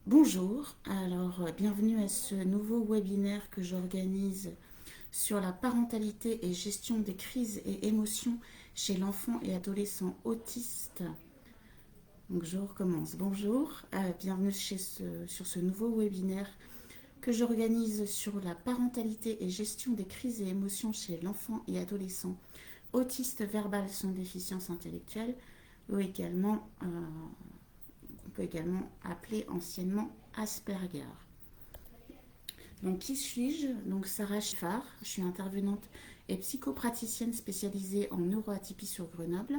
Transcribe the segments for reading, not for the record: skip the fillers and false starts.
Bonjour, bienvenue à ce nouveau webinaire que j'organise sur la parentalité et gestion des crises et émotions chez l'enfant et adolescent autiste. Donc je recommence. Bonjour, bienvenue sur ce nouveau webinaire que j'organise sur la parentalité et gestion des crises et émotions chez l'enfant et adolescent autiste verbal sans déficience intellectuelle ou également qu'on peut également appeler anciennement Asperger. Donc, qui suis-je? Donc, Sarah Chiffard, je suis intervenante et psychopraticienne spécialisée en neuroatypie sur Grenoble.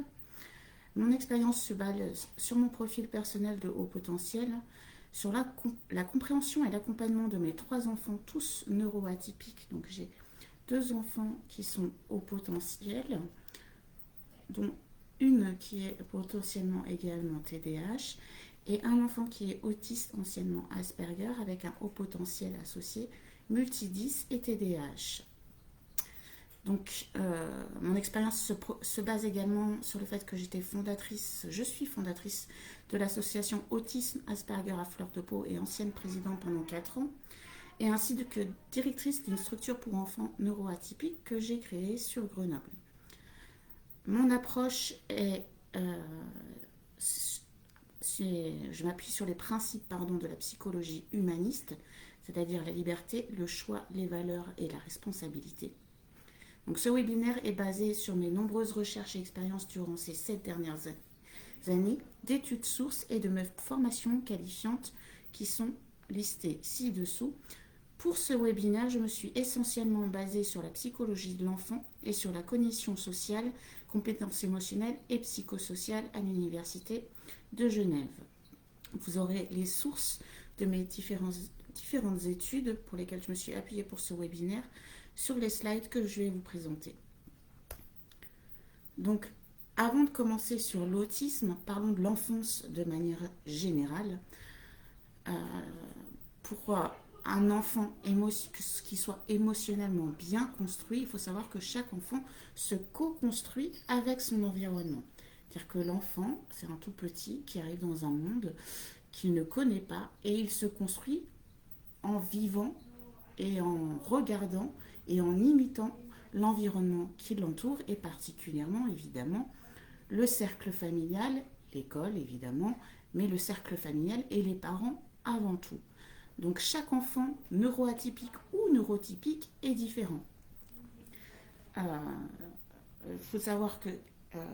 Mon expérience se base sur mon profil personnel de haut potentiel, sur la compréhension et l'accompagnement de mes 3 enfants, tous neuroatypiques. Donc, j'ai 2 enfants qui sont haut potentiel, dont une qui est potentiellement également TDAH, et un enfant qui est autiste, anciennement Asperger, avec un haut potentiel associé, multidys et TDAH. Donc, mon expérience se base également sur le fait que je suis fondatrice de l'association Autisme Asperger à fleur de peau et ancienne présidente pendant 4 ans, et ainsi que directrice d'une structure pour enfants neuroatypiques que j'ai créée sur Grenoble. Mon approche est je m'appuie sur les principes de la psychologie humaniste, c'est-à-dire la liberté, le choix, les valeurs et la responsabilité. Donc ce webinaire est basé sur mes nombreuses recherches et expériences durant ces 7 dernières années, d'études sources et de mes formations qualifiantes qui sont listées ci-dessous. Pour ce webinaire, je me suis essentiellement basée sur la psychologie de l'enfant et sur la cognition sociale, compétences émotionnelles et psychosociales à l'Université de Genève. Vous aurez les sources de mes différentes études pour lesquelles je me suis appuyée pour ce webinaire sur les slides que je vais vous présenter. Donc, avant de commencer sur l'autisme, parlons de l'enfance de manière générale. Pour un enfant qui soit émotionnellement bien construit, il faut savoir que chaque enfant se co-construit avec son environnement. C'est-à-dire que l'enfant, c'est un tout petit qui arrive dans un monde qu'il ne connaît pas et il se construit en vivant et en regardant et en imitant l'environnement qui l'entoure et particulièrement évidemment le cercle familial, l'école évidemment, mais le cercle familial et les parents avant tout. Donc chaque enfant neuroatypique ou neurotypique est différent. Il faut savoir que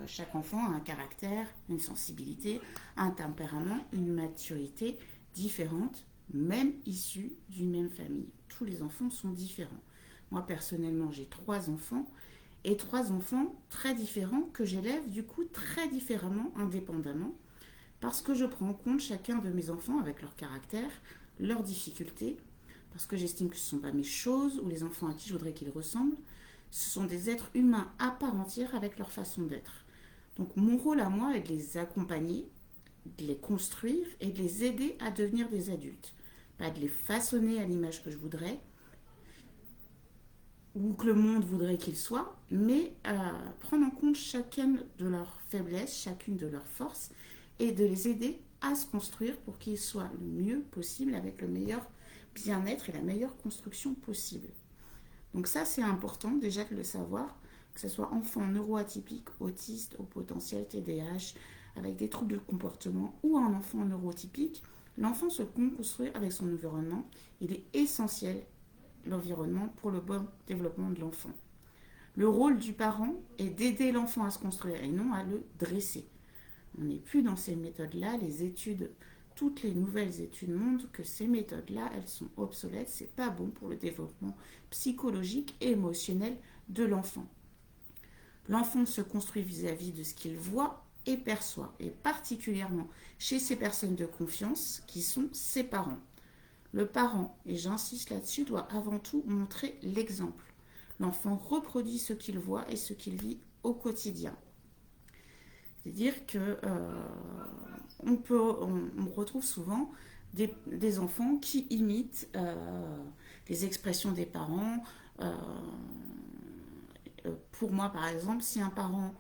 chaque enfant a un caractère, une sensibilité, un tempérament, une maturité différente, même issus d'une même famille. Tous les enfants sont différents. Moi personnellement j'ai 3 enfants et 3 enfants très différents que j'élève du coup très différemment, indépendamment, parce que je prends en compte chacun de mes enfants avec leur caractère, leurs difficultés, parce que j'estime que ce ne sont pas mes choses ou les enfants à qui je voudrais qu'ils ressemblent. Ce sont des êtres humains à part entière avec leur façon d'être. Donc mon rôle à moi est de les accompagner, de les construire et de les aider à devenir des adultes. Pas de les façonner à l'image que je voudrais ou que le monde voudrait qu'ils soient, mais prendre en compte chacune de leurs faiblesses, chacune de leurs forces et de les aider à se construire pour qu'ils soient le mieux possible avec le meilleur bien-être et la meilleure construction possible. Donc ça, c'est important déjà de le savoir, que ce soit enfant neuroatypique, autiste, au potentiel TDAH, avec des troubles de comportement ou un enfant neurotypique, l'enfant se construit avec son environnement. Il est essentiel, l'environnement, pour le bon développement de l'enfant. Le rôle du parent est d'aider l'enfant à se construire et non à le dresser. On n'est plus dans ces méthodes-là. Toutes les nouvelles études montrent que ces méthodes-là, elles sont obsolètes. C'est pas bon pour le développement psychologique et émotionnel de l'enfant. L'enfant se construit vis-à-vis de ce qu'il voit et perçoit, et particulièrement chez ces personnes de confiance qui sont ses parents. Le parent, et j'insiste là-dessus, doit avant tout montrer l'exemple. L'enfant reproduit ce qu'il voit et ce qu'il vit au quotidien. C'est-à-dire que on retrouve souvent des enfants qui imitent les expressions des parents. Pour moi, par exemple, si un parent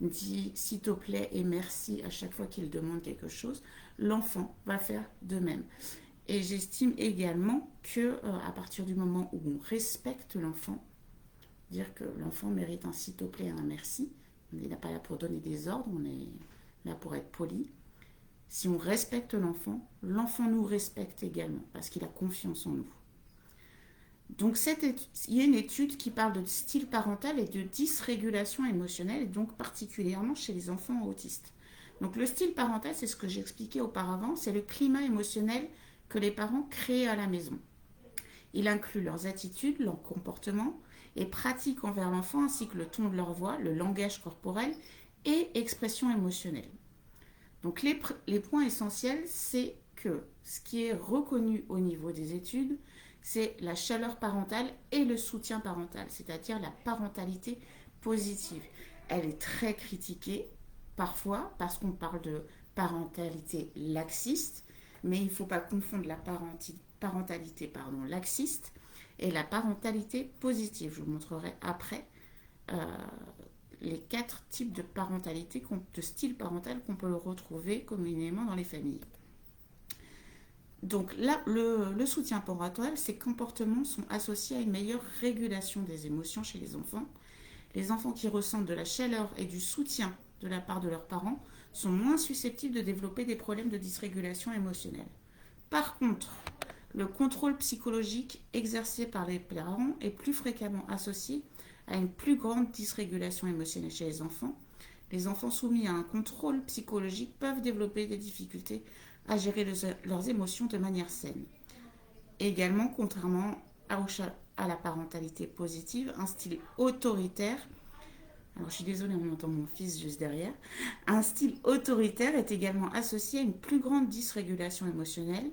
dit s'il te plaît et merci à chaque fois qu'il demande quelque chose, l'enfant va faire de même. Et j'estime également que à partir du moment où on respecte l'enfant, dire que l'enfant mérite un s'il te plaît, un merci. On n'est pas là pour donner des ordres, on est là pour être poli. Si on respecte l'enfant, l'enfant nous respecte également parce qu'il a confiance en nous. Donc il y a une étude qui parle de style parental et de dysrégulation émotionnelle, et donc particulièrement chez les enfants autistes. Donc le style parental, c'est ce que j'expliquais auparavant, c'est le climat émotionnel que les parents créent à la maison. Il inclut leurs attitudes, leurs comportements et pratiques envers l'enfant, ainsi que le ton de leur voix, le langage corporel et expression émotionnelle. Donc les points essentiels, c'est que ce qui est reconnu au niveau des études, c'est la chaleur parentale et le soutien parental, c'est-à-dire la parentalité positive. Elle est très critiquée parfois parce qu'on parle de parentalité laxiste, mais il ne faut pas confondre la parentalité laxiste et la parentalité positive. Je vous montrerai après euh, les 4 types de parentalité, de style parental qu'on peut retrouver communément dans les familles. Donc là, le soutien parental, ces comportements sont associés à une meilleure régulation des émotions chez les enfants. Les enfants qui ressentent de la chaleur et du soutien de la part de leurs parents sont moins susceptibles de développer des problèmes de dysrégulation émotionnelle. Par contre, le contrôle psychologique exercé par les parents est plus fréquemment associé à une plus grande dysrégulation émotionnelle chez les enfants. Les enfants soumis à un contrôle psychologique peuvent développer des difficultés à gérer leurs émotions de manière saine. Également, contrairement à la parentalité positive, un style autoritaire, alors je suis désolée, on entend mon fils juste derrière, un style autoritaire est également associé à une plus grande dysrégulation émotionnelle.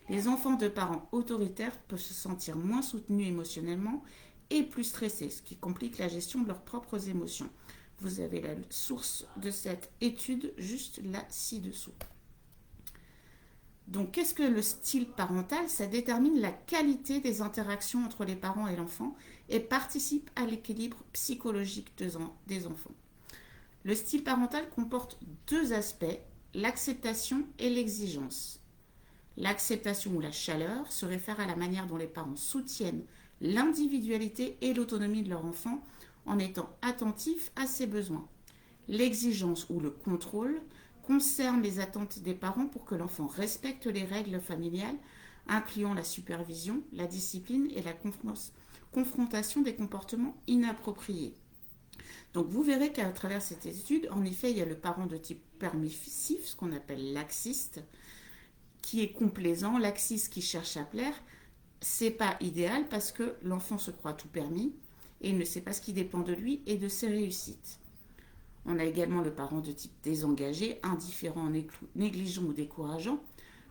Les enfants de parents autoritaires peuvent se sentir moins soutenus émotionnellement et plus stressés, ce qui complique la gestion de leurs propres émotions. Vous avez la source de cette étude juste là ci-dessous. Donc, qu'est-ce que le style parental? Ça détermine la qualité des interactions entre les parents et l'enfant et participe à l'équilibre psychologique des enfants. Le style parental comporte 2 aspects, l'acceptation et l'exigence. L'acceptation ou la chaleur se réfère à la manière dont les parents soutiennent l'individualité et l'autonomie de leur enfant en étant attentifs à ses besoins. L'exigence ou le contrôle concerne les attentes des parents pour que l'enfant respecte les règles familiales, incluant la supervision, la discipline et la confrontation des comportements inappropriés. Donc vous verrez qu'à travers cette étude, en effet, il y a le parent de type permissif, ce qu'on appelle laxiste, qui est complaisant, laxiste qui cherche à plaire. C'est pas idéal parce que l'enfant se croit tout permis et il ne sait pas ce qui dépend de lui et de ses réussites. On a également le parent de type désengagé, indifférent, négligent ou décourageant.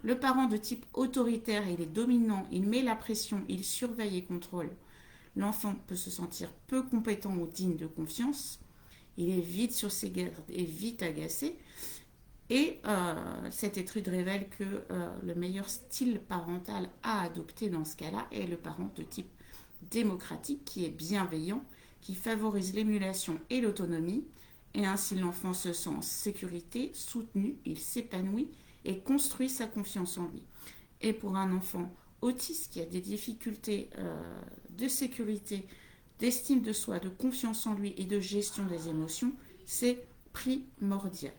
Le parent de type autoritaire, il est dominant, il met la pression, il surveille et contrôle. L'enfant peut se sentir peu compétent ou digne de confiance. Il est vite sur ses gardes et vite agacé. Et cette étude révèle que le meilleur style parental à adopter dans ce cas-là est le parent de type démocratique qui est bienveillant, qui favorise l'émulation et l'autonomie. Et ainsi l'enfant se sent en sécurité, soutenu, il s'épanouit et construit sa confiance en lui. Et pour un enfant autiste qui a des difficultés de sécurité, d'estime de soi, de confiance en lui et de gestion des émotions, c'est primordial.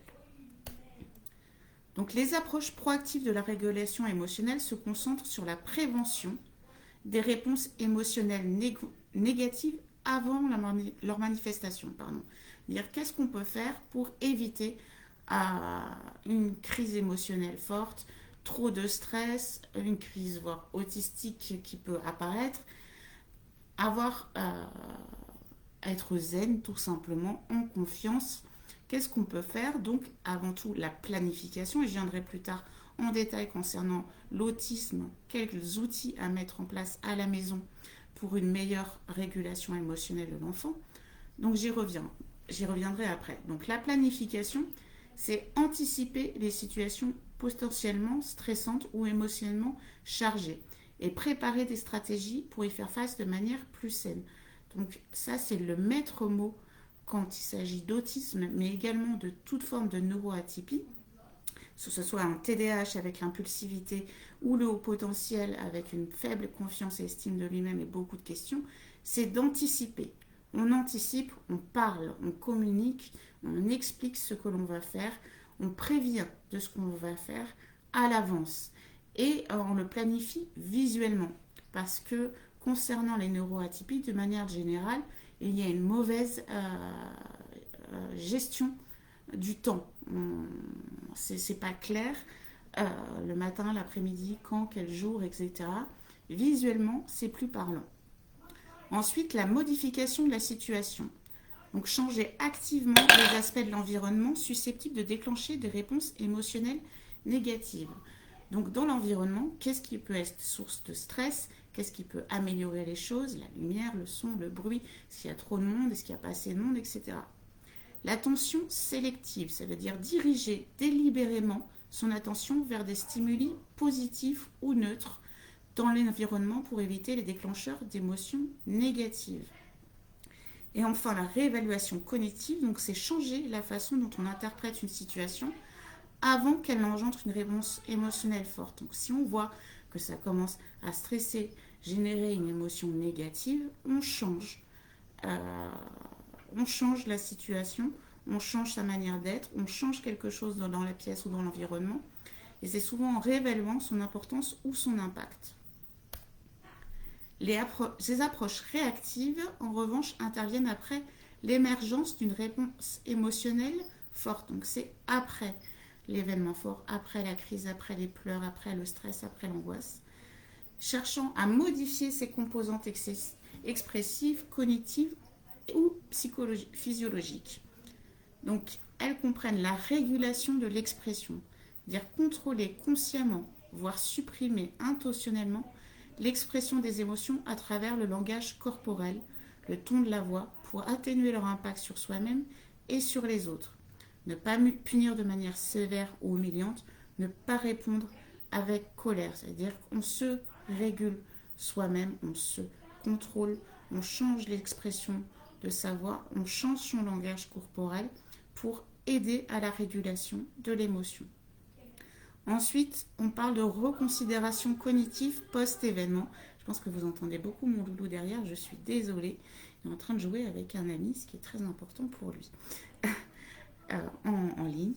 Donc les approches proactives de la régulation émotionnelle se concentrent sur la prévention des réponses émotionnelles négatives avant leur manifestation. Dire qu'est-ce qu'on peut faire pour éviter une crise émotionnelle forte, trop de stress, une crise voire autistique qui peut apparaître, être zen tout simplement, en confiance. Qu'est-ce qu'on peut faire? Donc avant tout la planification, et je viendrai plus tard en détail concernant l'autisme, quels outils à mettre en place à la maison pour une meilleure régulation émotionnelle de l'enfant. Donc j'y reviendrai après. Donc la planification, c'est anticiper les situations potentiellement stressantes ou émotionnellement chargées et préparer des stratégies pour y faire face de manière plus saine. Donc ça, c'est le maître mot quand il s'agit d'autisme, mais également de toute forme de neuroatypie. que ce soit un TDAH avec l'impulsivité ou le haut potentiel avec une faible confiance et estime de lui-même et beaucoup de questions, c'est d'anticiper. On anticipe, on parle, on communique, on explique ce que l'on va faire, on prévient de ce qu'on va faire à l'avance et on le planifie visuellement parce que concernant les neuroatypiques, de manière générale, il y a une mauvaise gestion du temps. C'est pas clair. Le matin, l'après-midi, quand, quel jour, etc. Visuellement, c'est plus parlant. Ensuite, la modification de la situation. Donc, changer activement les aspects de l'environnement susceptibles de déclencher des réponses émotionnelles négatives. Donc, dans l'environnement, qu'est-ce qui peut être source de stress? Qu'est-ce qui peut améliorer les choses? La lumière, le son, le bruit, est-ce qu'il y a trop de monde, est-ce qu'il n'y a pas assez de monde, etc. L'attention sélective, ça veut dire diriger délibérément son attention vers des stimuli positifs ou neutres dans l'environnement pour éviter les déclencheurs d'émotions négatives. Et enfin, la réévaluation cognitive, donc c'est changer la façon dont on interprète une situation avant qu'elle n'engendre une réponse émotionnelle forte. Donc si on voit que ça commence à stresser, générer une émotion négative, on change. On change la situation, on change sa manière d'être, on change quelque chose dans la pièce ou dans l'environnement. Et c'est souvent en réévaluant son importance ou son impact. Ces approches réactives, en revanche, interviennent après l'émergence d'une réponse émotionnelle forte. Donc c'est après l'événement fort, après la crise, après les pleurs, après le stress, après l'angoisse, cherchant à modifier ces composantes expressives, cognitives ou physiologiques. Donc, elles comprennent la régulation de l'expression, c'est-à-dire contrôler consciemment, voire supprimer intentionnellement l'expression des émotions à travers le langage corporel, le ton de la voix, pour atténuer leur impact sur soi-même et sur les autres. Ne pas punir de manière sévère ou humiliante, ne pas répondre avec colère, c'est-à-dire qu'on se régule soi-même, on se contrôle, on change l'expression de sa voix, on change son langage corporel pour aider à la régulation de l'émotion. Ensuite, on parle de reconsidération cognitive post-événement. Je pense que vous entendez beaucoup mon loulou derrière, je suis désolée. Il est en train de jouer avec un ami, ce qui est très important pour lui. En ligne,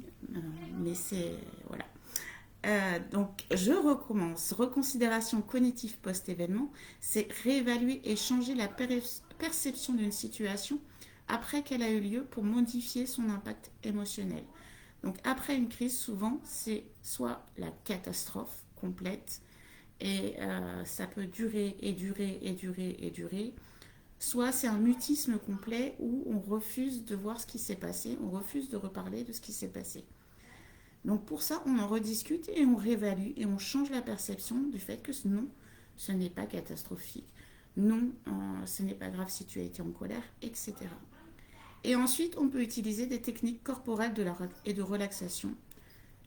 mais c'est... Voilà. Donc, je recommence. Reconsidération cognitive post-événement, c'est réévaluer et changer la perception d'une situation après qu'elle a eu lieu pour modifier son impact émotionnel. Donc, après une crise, souvent, c'est soit la catastrophe complète, et ça peut durer et durer et durer et durer, soit c'est un mutisme complet où on refuse de voir ce qui s'est passé, on refuse de reparler de ce qui s'est passé. Donc pour ça, on en rediscute et on réévalue et on change la perception du fait que non, ce n'est pas catastrophique. Non, ce n'est pas grave si tu as été en colère, etc. Et ensuite, on peut utiliser des techniques corporelles et de relaxation.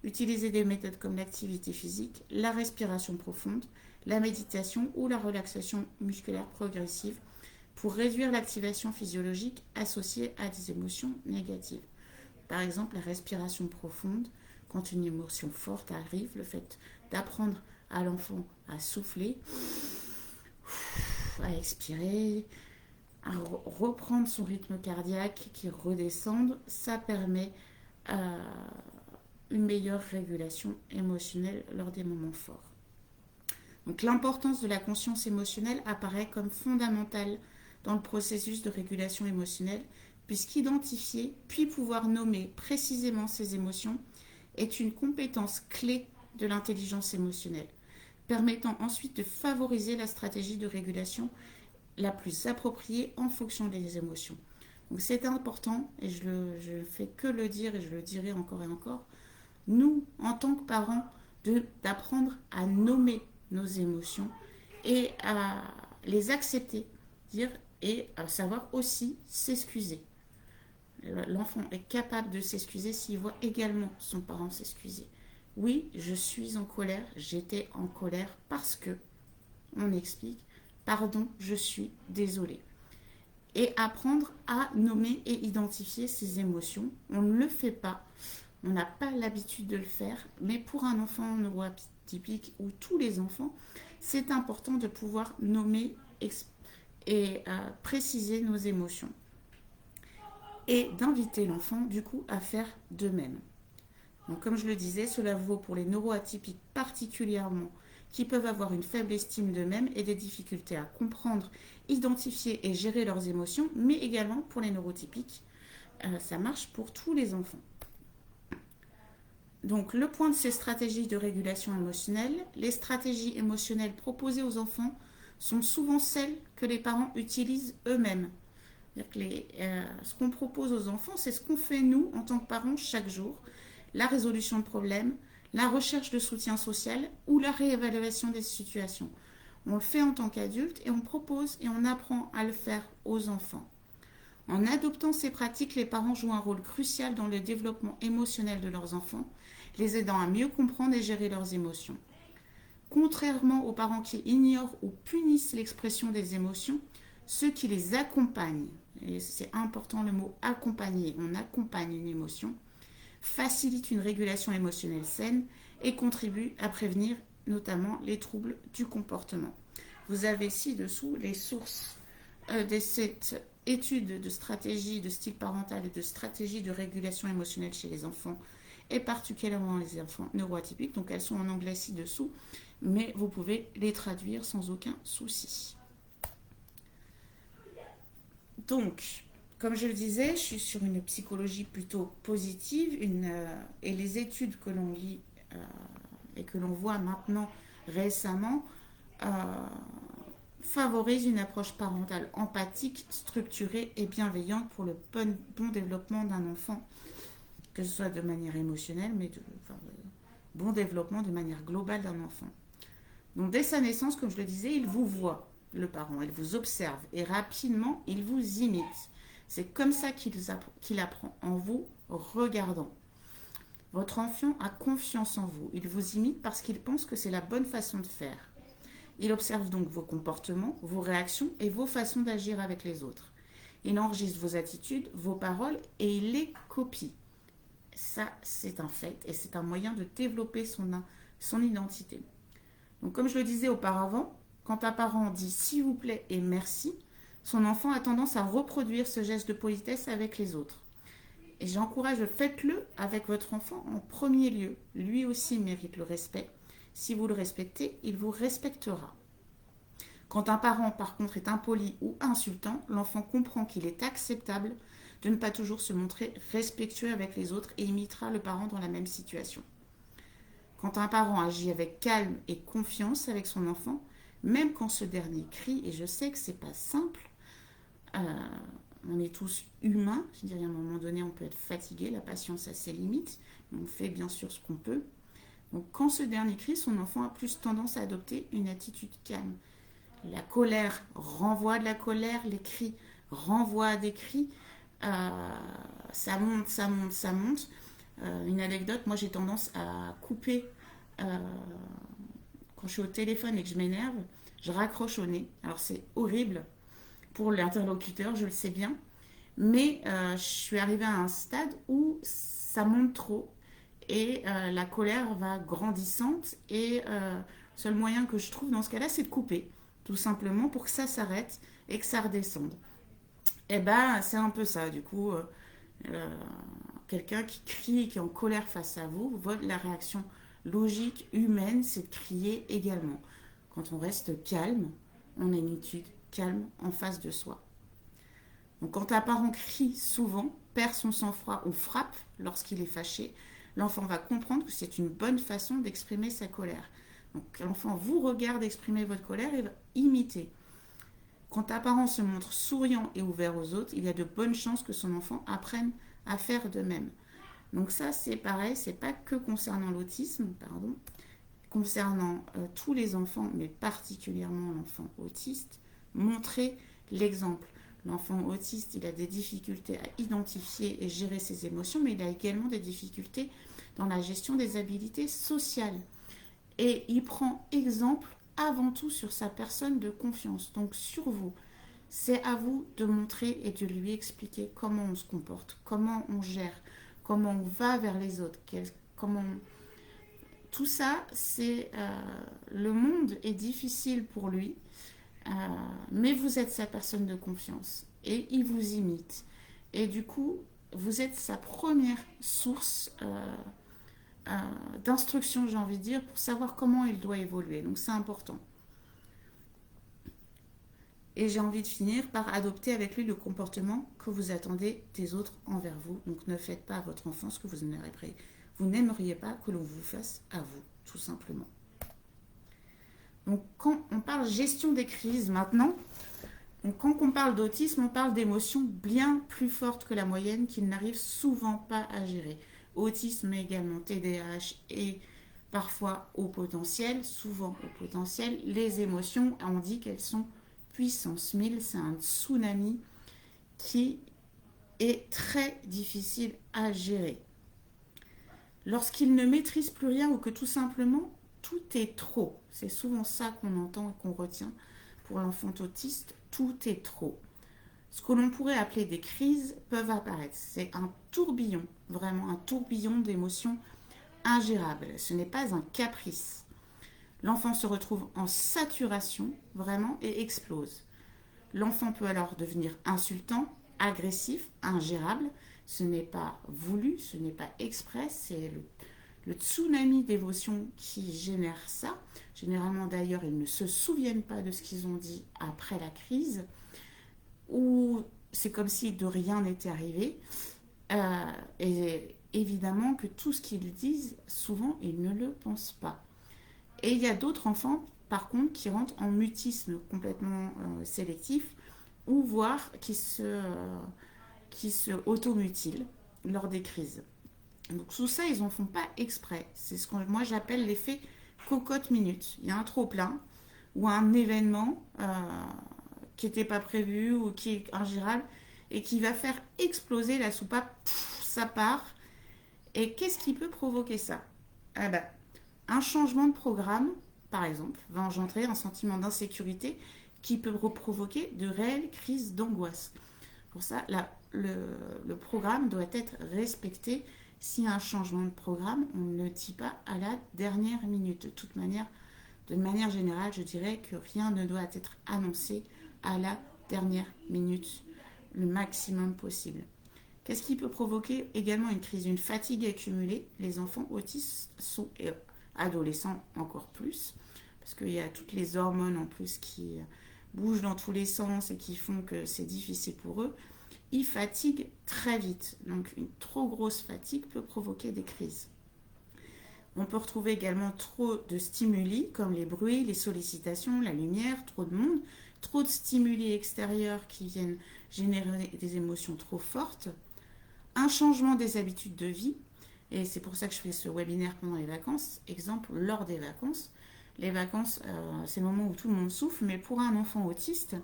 Utiliser des méthodes comme l'activité physique, la respiration profonde, la méditation ou la relaxation musculaire progressive pour réduire l'activation physiologique associée à des émotions négatives. Par exemple, la respiration profonde, quand une émotion forte arrive, le fait d'apprendre à l'enfant à souffler, à expirer, à reprendre son rythme cardiaque qui redescende, ça permet une meilleure régulation émotionnelle lors des moments forts. Donc l'importance de la conscience émotionnelle apparaît comme fondamentale dans le processus de régulation émotionnelle, puisqu'identifier puis pouvoir nommer précisément ces émotions est une compétence clé de l'intelligence émotionnelle, permettant ensuite de favoriser la stratégie de régulation la plus appropriée en fonction des émotions. Donc c'est important, et je ne fais que le dire et je le dirai encore et encore, nous, en tant que parents, d'apprendre à nommer nos émotions et à les accepter, et à savoir aussi s'excuser. L'enfant est capable de s'excuser s'il voit également son parent s'excuser. Oui, je suis en colère, j'étais en colère parce que, on explique, pardon, je suis désolée. Et apprendre à nommer et identifier ses émotions. On ne le fait pas On n'a pas l'habitude de le faire, mais pour un enfant neuroatypique ou tous les enfants, c'est important de pouvoir nommer et préciser nos émotions et d'inviter l'enfant du coup à faire de même. Donc, comme je le disais, cela vaut pour les neuroatypiques particulièrement qui peuvent avoir une faible estime d'eux-mêmes et des difficultés à comprendre, identifier et gérer leurs émotions, mais également pour les neurotypiques. Ça marche pour tous les enfants. Donc, le point de ces stratégies de régulation émotionnelle, les stratégies émotionnelles proposées aux enfants sont souvent celles que les parents utilisent eux-mêmes. Ce qu'on propose aux enfants, c'est ce qu'on fait nous en tant que parents chaque jour. La résolution de problèmes, la recherche de soutien social ou la réévaluation des situations. On le fait en tant qu'adulte et on propose et on apprend à le faire aux enfants. En adoptant ces pratiques, les parents jouent un rôle crucial dans le développement émotionnel de leurs enfants, les aidant à mieux comprendre et gérer leurs émotions. Contrairement aux parents qui ignorent ou punissent l'expression des émotions, ceux qui les accompagnent, et c'est important le mot accompagner, on accompagne une émotion, facilitent une régulation émotionnelle saine et contribuent à prévenir notamment les troubles du comportement. Vous avez ci-dessous les sources de cette étude de stratégie de style parental et de stratégie de régulation émotionnelle chez les enfants et particulièrement les enfants neuroatypiques. Donc elles sont en anglais ci-dessous, mais vous pouvez les traduire sans aucun souci. Donc, comme je le disais, je suis sur une psychologie plutôt positive et les études que l'on lit et que l'on voit maintenant récemment euh, favorisent une approche parentale empathique, structurée et bienveillante pour le bon développement d'un enfant, que ce soit de manière émotionnelle, mais bon développement de manière globale d'un enfant. Donc dès sa naissance, comme je le disais, il vous voit, le parent, il vous observe et rapidement, il vous imite. C'est comme ça qu'il apprend, en vous regardant. Votre enfant a confiance en vous. Il vous imite parce qu'il pense que c'est la bonne façon de faire. Il observe donc vos comportements, vos réactions et vos façons d'agir avec les autres. Il enregistre vos attitudes, vos paroles et il les copie. Ça, c'est un fait et c'est un moyen de développer son identité. Donc, comme je le disais auparavant, quand un parent dit s'il vous plaît et merci, son enfant a tendance à reproduire ce geste de politesse avec les autres. Et j'encourage, faites-le avec votre enfant en premier lieu. Lui aussi mérite le respect. Si vous le respectez, il vous respectera. Quand un parent, par contre, est impoli ou insultant, l'enfant comprend qu'il est acceptable de ne pas toujours se montrer respectueux avec les autres et imitera le parent dans la même situation. Quand un parent agit avec calme et confiance avec son enfant, même quand ce dernier crie, et je sais que c'est pas simple, on est tous humains, je dirais à un moment donné on peut être fatigué, la patience a ses limites, mais on fait bien sûr ce qu'on peut. Donc quand ce dernier crie, son enfant a plus tendance à adopter une attitude calme. La colère renvoie de la colère, les cris renvoient à des cris, ça monte, ça monte, ça monte. Une anecdote, moi j'ai tendance à couper quand je suis au téléphone et que je m'énerve, je raccroche au nez. Alors c'est horrible pour l'interlocuteur, je le sais bien, mais je suis arrivée à un stade où ça monte trop et la colère va grandissante et le seul moyen que je trouve dans ce cas-là, c'est de couper, tout simplement pour que ça s'arrête et que ça redescende. Et ben c'est un peu ça, du coup, quelqu'un qui crie, qui est en colère face à vous, la réaction logique humaine, c'est de crier également. Quand on reste calme, on a une attitude calme en face de soi. Donc quand un parent crie souvent, perd son sang-froid ou frappe lorsqu'il est fâché, l'enfant va comprendre que c'est une bonne façon d'exprimer sa colère. Donc l'enfant vous regarde exprimer votre colère et va imiter. Quand un parent se montre souriant et ouvert aux autres, il y a de bonnes chances que son enfant apprenne à faire de même. Donc ça, c'est pareil, c'est pas que concernant l'autisme, pardon, concernant tous les enfants, mais particulièrement l'enfant autiste, montrer l'exemple. L'enfant autiste, il a des difficultés à identifier et gérer ses émotions, mais il a également des difficultés dans la gestion des habilités sociales. Et il prend exemple avant tout sur sa personne de confiance, donc sur vous. C'est à vous de montrer et de lui expliquer comment on se comporte, comment on gère, comment on va vers les autres, comment... Tout ça, c'est... le monde est difficile pour lui, euh, mais vous êtes sa personne de confiance et il vous imite. Et du coup, vous êtes sa première source euh, d'instruction, j'ai envie de dire, pour savoir comment il doit évoluer. Donc c'est important. Et j'ai envie de finir par adopter avec lui le comportement que vous attendez des autres envers vous. Donc ne faites pas à votre enfant ce que vous n'aimeriez pas que l'on vous fasse à vous, tout simplement. Donc quand on parle gestion des crises maintenant, donc quand on parle d'autisme, on parle d'émotions bien plus fortes que la moyenne qu'ils n'arrivent souvent pas à gérer. Autisme, mais également TDAH et parfois au potentiel, souvent au potentiel. Les émotions, on dit qu'elles sont puissance 1000, c'est un tsunami qui est très difficile à gérer. Lorsqu'il ne maîtrise plus rien ou que tout simplement tout est trop, c'est souvent ça qu'on entend et qu'on retient pour l'enfant autiste, tout est trop. Ce que l'on pourrait appeler des crises peuvent apparaître. C'est un tourbillon, vraiment un tourbillon d'émotions ingérables. Ce n'est pas un caprice. L'enfant se retrouve en saturation, vraiment, et explose. L'enfant peut alors devenir insultant, agressif, ingérable. Ce n'est pas voulu, ce n'est pas exprès, c'est le tsunami d'émotions qui génère ça. Généralement d'ailleurs, ils ne se souviennent pas de ce qu'ils ont dit après la crise, ou c'est comme si de rien n'était arrivé. Et évidemment que tout ce qu'ils disent, souvent, ils ne le pensent pas. Et il y a d'autres enfants, par contre, qui rentrent en mutisme complètement sélectif, ou voire qui se automutilent lors des crises. Donc tout ça, ils n'en font pas exprès. C'est ce que moi j'appelle l'effet cocotte minute. Il y a un trop plein ou un événement qui n'était pas prévu ou qui est ingérable et qui va faire exploser la soupape. Pff, ça part. Et qu'est-ce qui peut provoquer ça? Ah ben, un changement de programme, par exemple, va engendrer un sentiment d'insécurité qui peut provoquer de réelles crises d'angoisse. Pour ça, le programme doit être respecté. S'il y a un changement de programme, on ne le dit pas à la dernière minute. De manière générale, je dirais que rien ne doit être annoncé à la dernière minute, le maximum possible. Qu'est-ce qui peut provoquer également une crise? Une fatigue accumulée. Les enfants autistes sont adolescents encore plus, parce qu'il y a toutes les hormones en plus qui bougent dans tous les sens et qui font que c'est difficile pour eux. Ils fatiguent très vite, donc une trop grosse fatigue peut provoquer des crises. On peut retrouver également trop de stimuli comme les bruits, les sollicitations, la lumière, trop de monde, trop de stimuli extérieurs qui viennent générer des émotions trop fortes, un changement des habitudes de vie, et c'est pour ça que je fais ce webinaire pendant les vacances. Exemple, lors des vacances. Les vacances, c'est le moment où tout le monde souffle, mais pour un enfant autiste,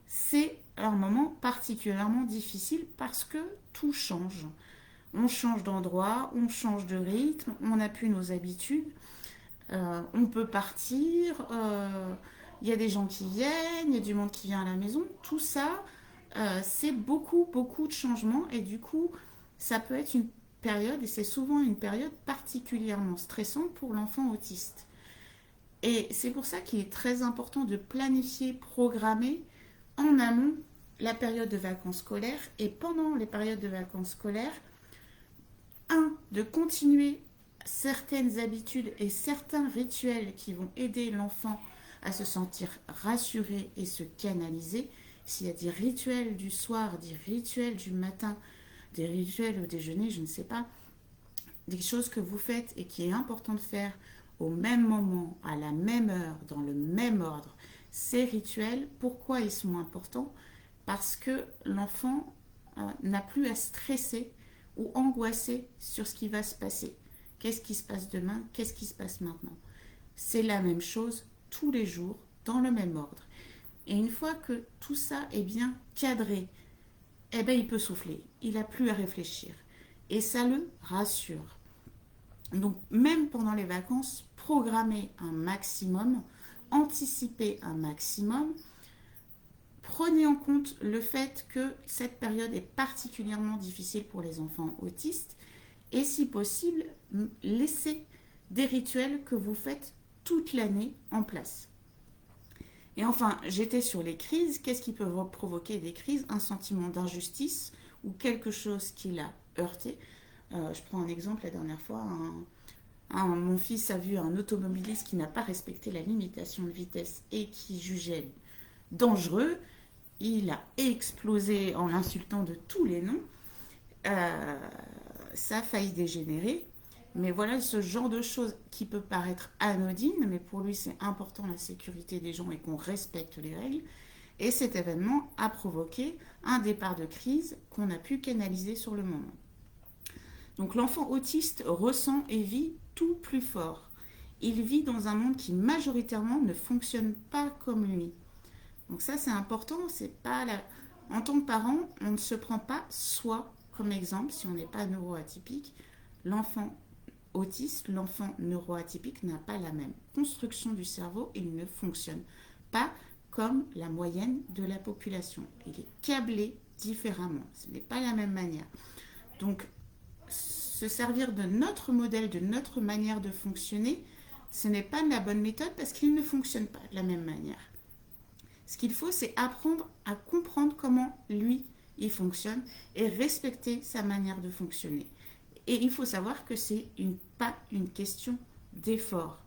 c'est un moment particulièrement difficile parce que tout change. On change d'endroit, on change de rythme, on n'a plus nos habitudes, on peut partir, il y a des gens qui viennent, il y a du monde qui vient à la maison. Tout ça, c'est beaucoup, beaucoup de changements et du coup, ça peut être une période, et c'est souvent une période particulièrement stressante pour l'enfant autiste. Et c'est pour ça qu'il est très important de planifier, programmer en amont la période de vacances scolaires et pendant les périodes de vacances scolaires, de continuer certaines habitudes et certains rituels qui vont aider l'enfant à se sentir rassuré et se canaliser. S'il y a des rituels du soir, des rituels du matin, des rituels au déjeuner, je ne sais pas, des choses que vous faites et qui est important de faire au même moment, à la même heure, dans le même ordre. Ces rituels, pourquoi ils sont importants? Parce que l'enfant n'a plus à stresser ou angoisser sur ce qui va se passer. Qu'est-ce qui se passe demain? Qu'est-ce qui se passe maintenant? C'est la même chose tous les jours, dans le même ordre. Et une fois que tout ça est bien cadré, eh ben, il peut souffler. Il n'a plus à réfléchir. Et ça le rassure. Donc, même pendant les vacances, programmez un maximum, anticipez un maximum. Prenez en compte le fait que cette période est particulièrement difficile pour les enfants autistes Et si possible, laissez des rituels que vous faites toute l'année en place. Et enfin, j'étais sur les crises. Qu'est-ce qui peut provoquer des crises? Un sentiment d'injustice ou quelque chose qui l'a heurté. Je prends un exemple, la dernière fois, mon fils a vu un automobiliste qui n'a pas respecté la limitation de vitesse et qui jugeait dangereux. Il a explosé en l'insultant de tous les noms. Euh, Ça a failli dégénérer. Mais voilà ce genre de choses qui peut paraître anodine, mais pour lui c'est important la sécurité des gens et qu'on respecte les règles. Et cet événement a provoqué un départ de crise qu'on a pu canaliser sur le moment. Donc l'enfant autiste ressent et vit tout plus fort. Il vit dans un monde qui majoritairement ne fonctionne pas comme lui. Donc ça c'est important, c'est pas la... En tant que parent, on ne se prend pas soi comme exemple si on n'est pas neuroatypique. L'enfant autiste, l'enfant neuroatypique n'a pas la même construction du cerveau, il ne fonctionne pas comme la moyenne de la population. Il est câblé différemment, ce n'est pas la même manière. Donc se servir de notre modèle, de notre manière de fonctionner, ce n'est pas la bonne méthode parce qu'il ne fonctionne pas de la même manière. Ce qu'il faut, c'est apprendre à comprendre comment lui, il fonctionne et respecter sa manière de fonctionner. Et il faut savoir que c'est pas une question d'effort.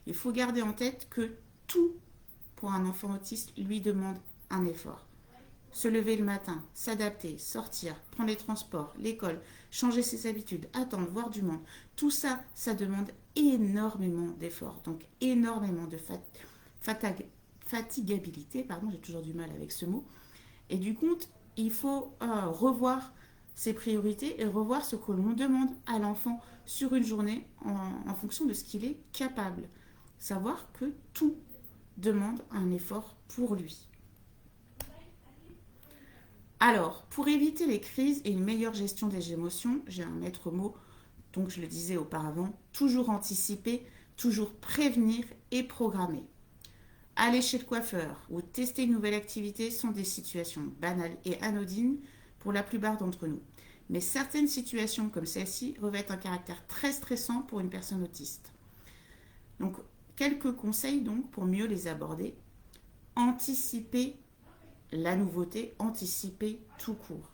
Il faut garder en tête que tout, pour un enfant autiste, lui demande un effort. Se lever le matin, s'adapter, sortir, prendre les transports, l'école, changer ses habitudes, attendre, voir du monde. Tout ça, ça demande énormément d'efforts. Donc énormément de fatigabilité, j'ai toujours du mal avec ce mot. Et du coup, il faut revoir ses priorités et revoir ce que l'on demande à l'enfant sur une journée en fonction de ce qu'il est capable. Savoir que tout demande un effort pour lui. Alors, pour éviter les crises et une meilleure gestion des émotions, j'ai un maître mot, donc je le disais auparavant, toujours anticiper, toujours prévenir et programmer. Aller chez le coiffeur ou tester une nouvelle activité sont des situations banales et anodines pour la plupart d'entre nous. Mais certaines situations comme celle-ci revêtent un caractère très stressant pour une personne autiste. Donc, quelques conseils donc pour mieux les aborder. Anticiper la nouveauté, anticiper tout court.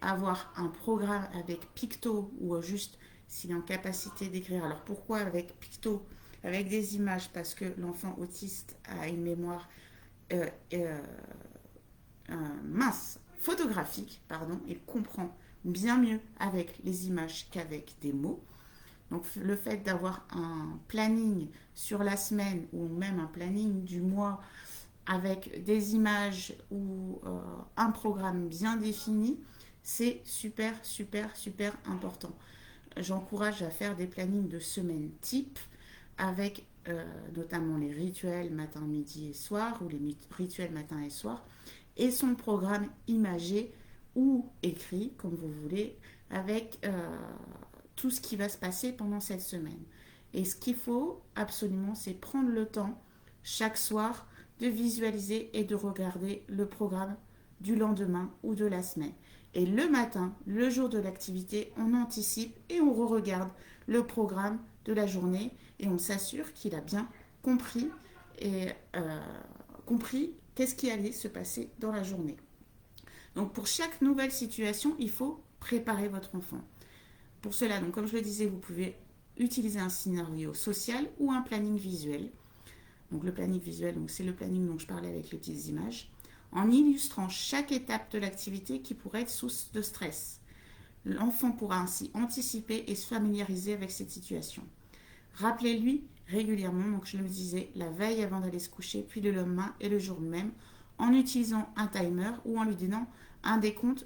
Avoir un programme avec Picto ou juste s'il est en capacité d'écrire. Alors pourquoi avec Picto? Avec des images, parce que l'enfant autiste a une mémoire euh, euh, photographique, il comprend bien mieux avec les images qu'avec des mots. Donc le fait d'avoir un planning sur la semaine ou même un planning du mois avec des images ou un programme bien défini, c'est super, super, super important. J'encourage à faire des plannings de semaine type avec notamment les rituels matin, midi et soir ou les rituels matin et soir et son programme imagé ou écrit, comme vous voulez, avec tout ce qui va se passer pendant cette semaine. Et ce qu'il faut absolument, c'est prendre le temps chaque soir de visualiser et de regarder le programme du lendemain ou de la semaine. Et le matin, le jour de l'activité, on anticipe et on re-regarde le programme de la journée et on s'assure qu'il a bien compris qu'est-ce qui allait se passer dans la journée. Donc pour chaque nouvelle situation, il faut préparer votre enfant. Pour cela, donc, comme je le disais, vous pouvez utiliser un scénario social ou un planning visuel. Donc le planning visuel, c'est le planning dont je parlais avec les petites images, en illustrant chaque étape de l'activité qui pourrait être source de stress. L'enfant pourra ainsi anticiper et se familiariser avec cette situation. Rappelez-lui régulièrement, donc je le disais, la veille avant d'aller se coucher, puis le lendemain et le jour même, en utilisant un timer ou en lui donnant un décompte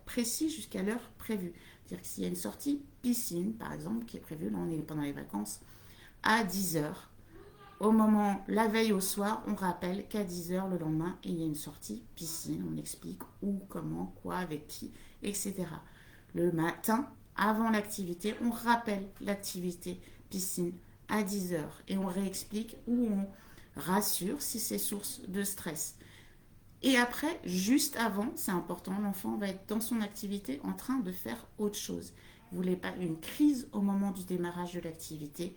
précis jusqu'à l'heure prévue. C'est-à-dire que s'il y a une sortie piscine, par exemple, qui est prévue, là on est pendant les vacances, à 10h, au moment, la veille au soir, on rappelle qu'à 10h le lendemain, il y a une sortie piscine, on explique où, comment, quoi, avec qui, etc. Le matin, avant l'activité, on rappelle l'activité piscine à 10h et on réexplique ou on rassure si c'est source de stress. Et après, juste avant, c'est important, l'enfant va être dans son activité en train de faire autre chose. vous voulez pas une crise au moment du démarrage de l'activité,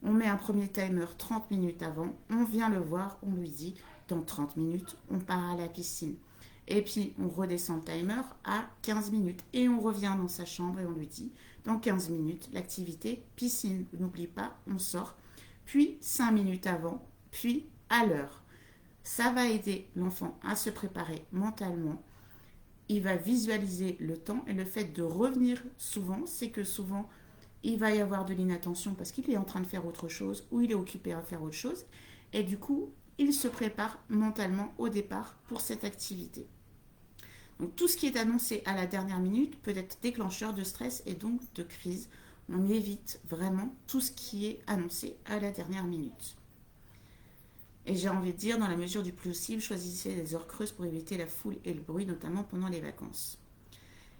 on met un premier timer 30 minutes avant, on vient le voir, on lui dit dans 30 minutes, on part à la piscine. Et puis on redescend le timer à 15 minutes et on revient dans sa chambre et on lui dit dans 15 minutes, l'activité piscine. N'oublie pas, on sort. Puis 5 minutes avant, puis à l'heure. Ça va aider l'enfant à se préparer mentalement. Il va visualiser le temps et le fait de revenir souvent, c'est que souvent il va y avoir de l'inattention parce qu'il est en train de faire autre chose ou il est occupé à faire autre chose. Et du coup, il se prépare mentalement au départ pour cette activité. Donc tout ce qui est annoncé à la dernière minute peut être déclencheur de stress et donc de crise. On évite vraiment tout ce qui est annoncé à la dernière minute. Et j'ai envie de dire, dans la mesure du possible, choisissez des heures creuses pour éviter la foule et le bruit, notamment pendant les vacances.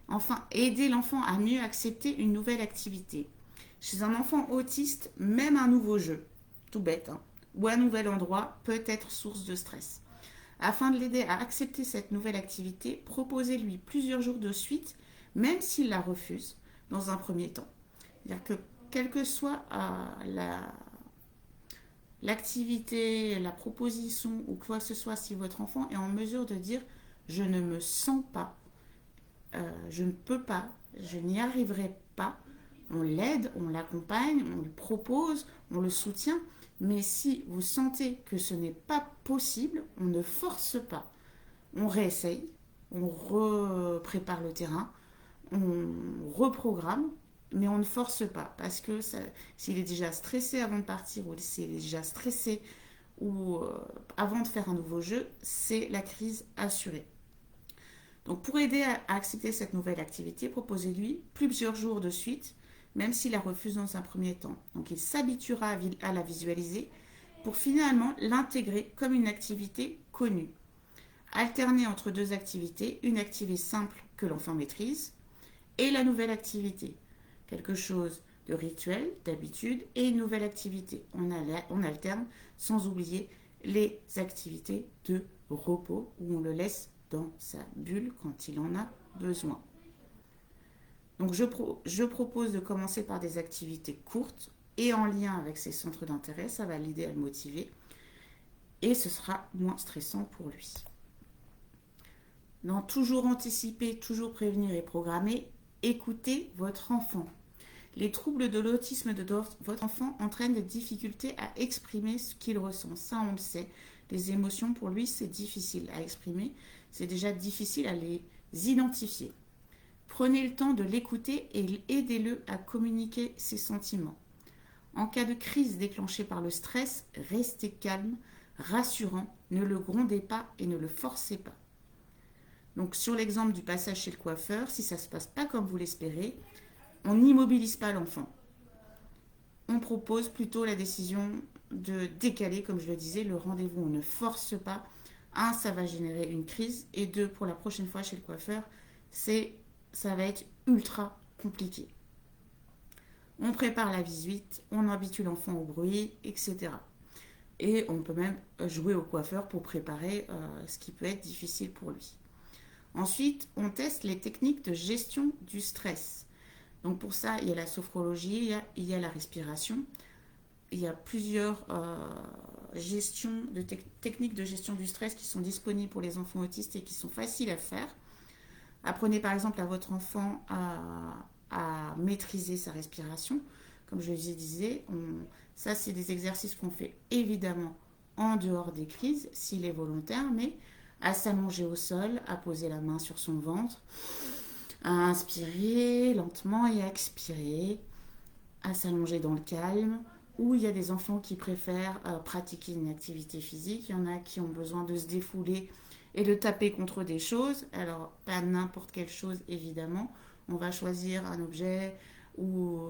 Enfin, aider l'enfant à mieux accepter une nouvelle activité. Chez un enfant autiste, même un nouveau jeu, tout bête, hein, ou un nouvel endroit peut être source de stress. Afin de l'aider à accepter cette nouvelle activité, proposez-lui plusieurs jours de suite, même s'il la refuse, dans un premier temps. C'est-à-dire que, quelle que soit l'activité, la proposition ou quoi que ce soit, si votre enfant est en mesure de dire « je ne me sens pas », je ne peux pas, je n'y arriverai pas. On l'aide, on l'accompagne, on le propose, on le soutient. Mais si vous sentez que ce n'est pas possible, on ne force pas. On réessaye, on prépare le terrain, on reprogramme, mais on ne force pas. Parce que s'il est déjà stressé avant de partir ou s'il est déjà stressé ou avant de faire un nouveau jeu, c'est la crise assurée. Donc pour aider à accepter cette nouvelle activité, proposez-lui plusieurs jours de suite, même s'il la refuse dans un premier temps. Donc il s'habituera à la visualiser pour finalement l'intégrer comme une activité connue. Alterner entre deux activités, une activité simple que l'enfant maîtrise et la nouvelle activité. Quelque chose de rituel, d'habitude et une nouvelle activité. On alterne sans oublier les activités de repos où on le laisse dans sa bulle quand il en a besoin. Donc je propose de commencer par des activités courtes et en lien avec ses centres d'intérêt, ça va l'aider à le motiver et ce sera moins stressant pour lui. Donc toujours anticiper, toujours prévenir et programmer, écoutez votre enfant. Les troubles de l'autisme de votre enfant entraînent des difficultés à exprimer ce qu'il ressent. Ça, on le sait. Les émotions, pour lui, c'est difficile à exprimer. C'est déjà difficile à les identifier. Prenez le temps de l'écouter et aidez-le à communiquer ses sentiments. En cas de crise déclenchée par le stress, restez calme, rassurant, ne le grondez pas et ne le forcez pas. Donc sur l'exemple du passage chez le coiffeur, si ça ne se passe pas comme vous l'espérez, on n'immobilise pas l'enfant. On propose plutôt la décision de décaler, comme je le disais, le rendez-vous. On ne force pas. Un, ça va générer une crise. Et deux, pour la prochaine fois chez le coiffeur, ça va être ultra compliqué. On prépare la visite, on habitue l'enfant au bruit, etc. Et on peut même jouer au coiffeur pour préparer ce qui peut être difficile pour lui. Ensuite, on teste les techniques de gestion du stress. Donc pour ça, il y a la sophrologie, il y a la respiration. Il y a plusieurs techniques de gestion du stress qui sont disponibles pour les enfants autistes et qui sont faciles à faire. Apprenez par exemple à votre enfant à maîtriser sa respiration. Comme je vous disais, ça c'est des exercices qu'on fait évidemment en dehors des crises, s'il est volontaire, mais à s'allonger au sol, à poser la main sur son ventre, à inspirer lentement et à expirer, à s'allonger dans le calme, ou il y a des enfants qui préfèrent pratiquer une activité physique, il y en a qui ont besoin de se défouler et de taper contre des choses, alors pas n'importe quelle chose évidemment, on va choisir un objet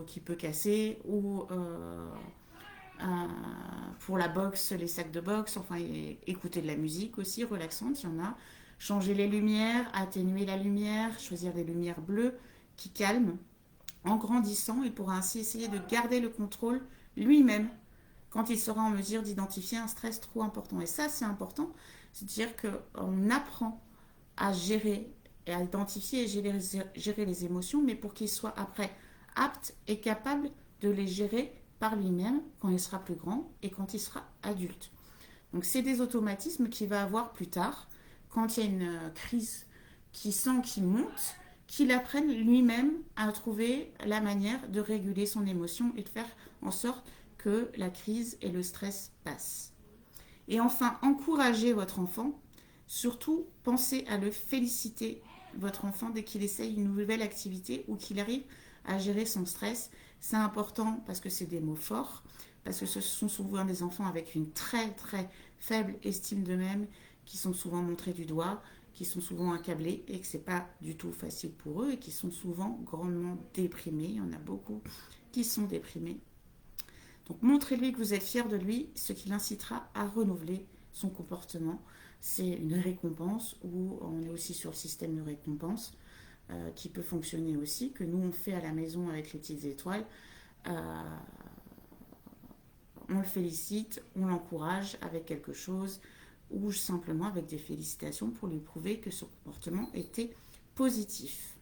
qui peut casser, ou pour la boxe, les sacs de boxe, enfin écouter de la musique aussi relaxante, il y en a. Changer les lumières, atténuer la lumière, choisir des lumières bleues qui calment. En grandissant, il pourra ainsi essayer de garder le contrôle lui-même quand il sera en mesure d'identifier un stress trop important. Et ça, c'est important, c'est-à-dire qu'on apprend à gérer et à identifier et gérer les émotions, mais pour qu'il soit après apte et capable de les gérer par lui-même quand il sera plus grand et quand il sera adulte. Donc c'est des automatismes qu'il va avoir plus tard, quand il y a une crise qui sent qu'il monte, qu'il apprenne lui-même à trouver la manière de réguler son émotion et de faire en sorte que la crise et le stress passent. Et enfin, encouragez votre enfant. Surtout, pensez à le féliciter, votre enfant, dès qu'il essaye une nouvelle activité ou qu'il arrive à gérer son stress. C'est important parce que c'est des mots forts, parce que ce sont souvent des enfants avec une très très faible estime d'eux-mêmes, qui sont souvent montrés du doigt, qui sont souvent accablés et que c'est pas du tout facile pour eux et qui sont souvent grandement déprimés. Il y en a beaucoup qui sont déprimés. Donc montrez-lui que vous êtes fier de lui, ce qui l'incitera à renouveler son comportement. C'est une récompense où on est aussi sur le système de récompense qui peut fonctionner aussi, que nous on fait à la maison avec les petites étoiles. Euh, on le félicite, on l'encourage avec quelque chose ou simplement avec des félicitations pour lui prouver que son comportement était positif.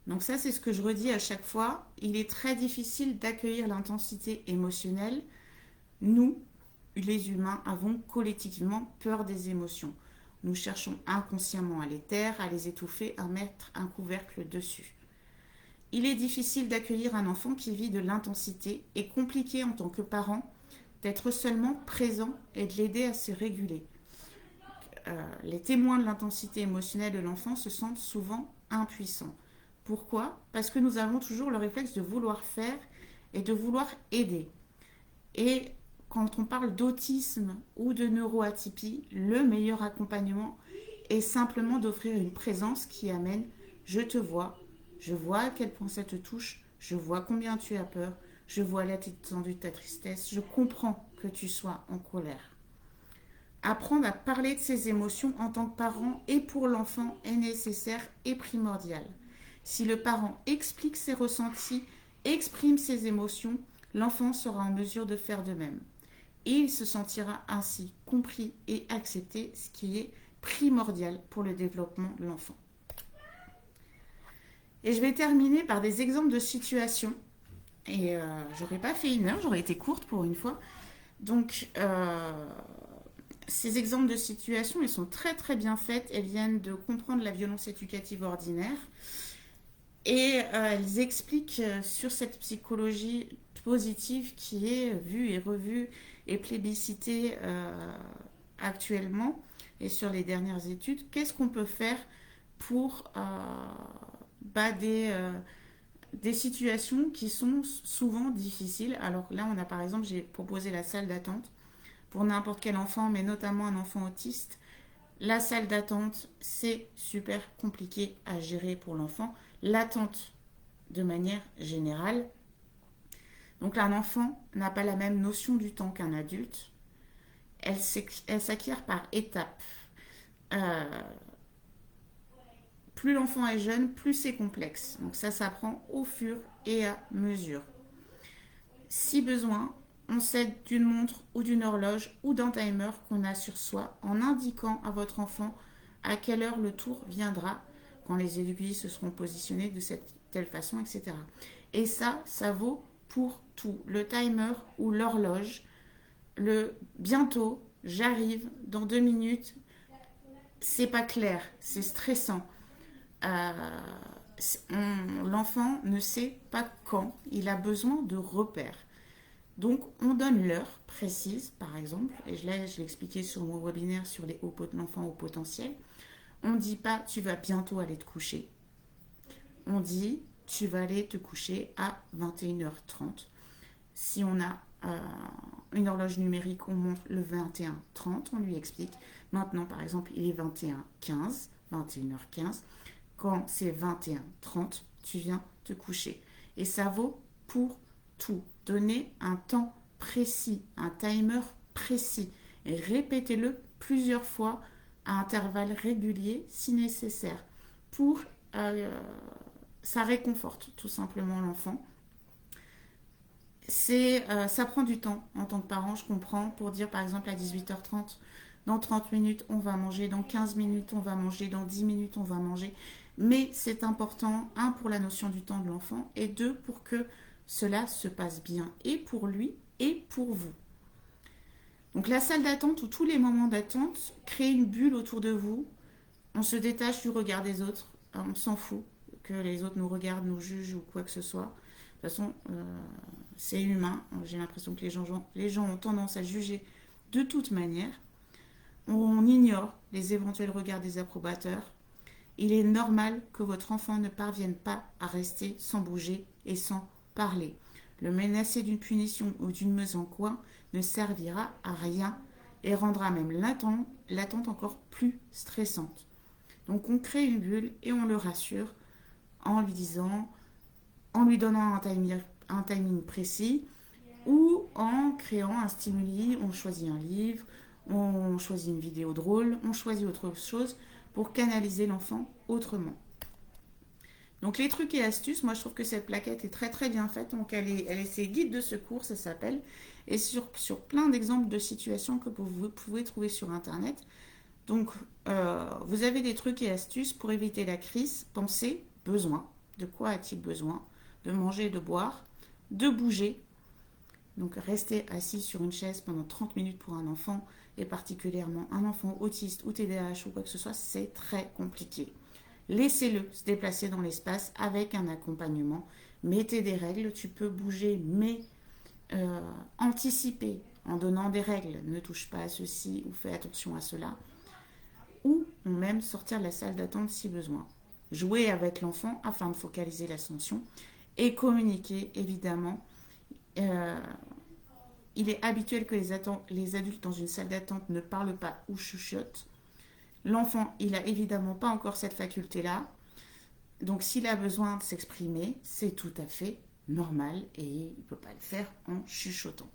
Donc ça, c'est ce que je redis à chaque fois. Il est très difficile d'accueillir l'intensité émotionnelle. Nous, les humains, avons collectivement peur des émotions. Nous cherchons inconsciemment à les taire, à les étouffer, à mettre un couvercle dessus. Il est difficile d'accueillir un enfant qui vit de l'intensité et compliqué en tant que parent d'être seulement présent et de l'aider à se réguler. Les témoins de l'intensité émotionnelle de l'enfant se sentent souvent impuissants. Pourquoi? Parce que nous avons toujours le réflexe de vouloir faire et de vouloir aider. Et quand on parle d'autisme ou de neuroatypie, le meilleur accompagnement est simplement d'offrir une présence qui amène je te vois, je vois à quel point ça te touche, je vois combien tu as peur, je vois l'étendue de ta tristesse, je comprends que tu sois en colère. Apprendre à parler de ses émotions en tant que parent et pour l'enfant est nécessaire et primordial. Si le parent explique ses ressentis, exprime ses émotions, l'enfant sera en mesure de faire de même. Et il se sentira ainsi compris et accepté, ce qui est primordial pour le développement de l'enfant. Et je vais terminer par des exemples de situations. Et j'aurais pas fait 1 heure, j'aurais été courte pour une fois. Donc, ces exemples de situations, ils sont très très bien faites. Elles viennent de comprendre la violence éducative ordinaire. Et elles expliquent sur cette psychologie positive qui est vue et revue et plébiscitée actuellement et sur les dernières études. Qu'est-ce qu'on peut faire pour des situations qui sont souvent difficiles. Alors là, on a par exemple, j'ai proposé la salle d'attente pour n'importe quel enfant, mais notamment un enfant autiste. La salle d'attente, c'est super compliqué à gérer pour l'enfant. L'attente, de manière générale. Donc là, un enfant n'a pas la même notion du temps qu'un adulte. Elle s'acquiert par étapes. Plus l'enfant est jeune, plus c'est complexe. Donc ça s'apprend au fur et à mesure. Si besoin, on s'aide d'une montre ou d'une horloge ou d'un timer qu'on a sur soi en indiquant à votre enfant à quelle heure le tour viendra, quand les aiguilles se seront positionnées de cette telle façon, etc. Et ça vaut pour tout. Le timer ou l'horloge, le bientôt, j'arrive, dans 2 minutes, c'est pas clair, c'est stressant. L'enfant ne sait pas quand, il a besoin de repères. Donc on donne l'heure précise, par exemple, et je l'ai expliqué sur mon webinaire sur l'enfant au potentiel. On ne dit pas tu vas bientôt aller te coucher. On dit tu vas aller te coucher à 21h30. Si on a une horloge numérique, on montre le 21h30, on lui explique. Maintenant, par exemple, il est 21h15, 21h15. Quand c'est 21h30, tu viens te coucher. Et ça vaut pour tout. Donnez un temps précis, un timer précis. Et répétez-le plusieurs fois à intervalles réguliers si nécessaire. Ça réconforte tout simplement l'enfant. Ça prend du temps en tant que parent, je comprends, pour dire par exemple à 18h30, dans 30 minutes on va manger, dans 15 minutes on va manger, dans 10 minutes on va manger. Mais c'est important, un, pour la notion du temps de l'enfant, et deux, pour que cela se passe bien, et pour lui, et pour vous. Donc la salle d'attente ou tous les moments d'attente créent une bulle autour de vous. On se détache du regard des autres. On s'en fout que les autres nous regardent, nous jugent ou quoi que ce soit. De toute façon, c'est humain. J'ai l'impression que les gens ont tendance à juger de toute manière. On ignore les éventuels regards des approbateurs. Il est normal que votre enfant ne parvienne pas à rester sans bouger et sans parler. Le menacer d'une punition ou d'une mise en coin ne servira à rien et rendra même l'attente encore plus stressante. Donc on crée une bulle et on le rassure en lui disant, en lui donnant un timing précis ou en créant un stimuli. On choisit un livre, on choisit une vidéo drôle, on choisit autre chose pour canaliser l'enfant autrement. Donc les trucs et astuces, moi je trouve que cette plaquette est très très bien faite. Donc elle est ses guides de secours, ça s'appelle. Et sur plein d'exemples de situations que vous pouvez trouver sur internet. Donc vous avez des trucs et astuces pour éviter la crise. Pensez, besoin. De quoi a-t-il besoin? De manger, de boire, de bouger. Donc rester assis sur une chaise pendant 30 minutes pour un enfant, et particulièrement un enfant autiste ou TDAH ou quoi que ce soit, c'est très compliqué. Laissez-le se déplacer dans l'espace avec un accompagnement. Mettez des règles, tu peux bouger, mais anticiper en donnant des règles. Ne touche pas à ceci ou fais attention à cela. Ou même sortir de la salle d'attente si besoin. Jouer avec l'enfant afin de focaliser l'attention et communiquer, évidemment. Il est habituel que les adultes dans une salle d'attente ne parlent pas ou chuchotent. L'enfant, il n'a évidemment pas encore cette faculté-là. Donc s'il a besoin de s'exprimer, c'est tout à fait normal et il ne peut pas le faire en chuchotant.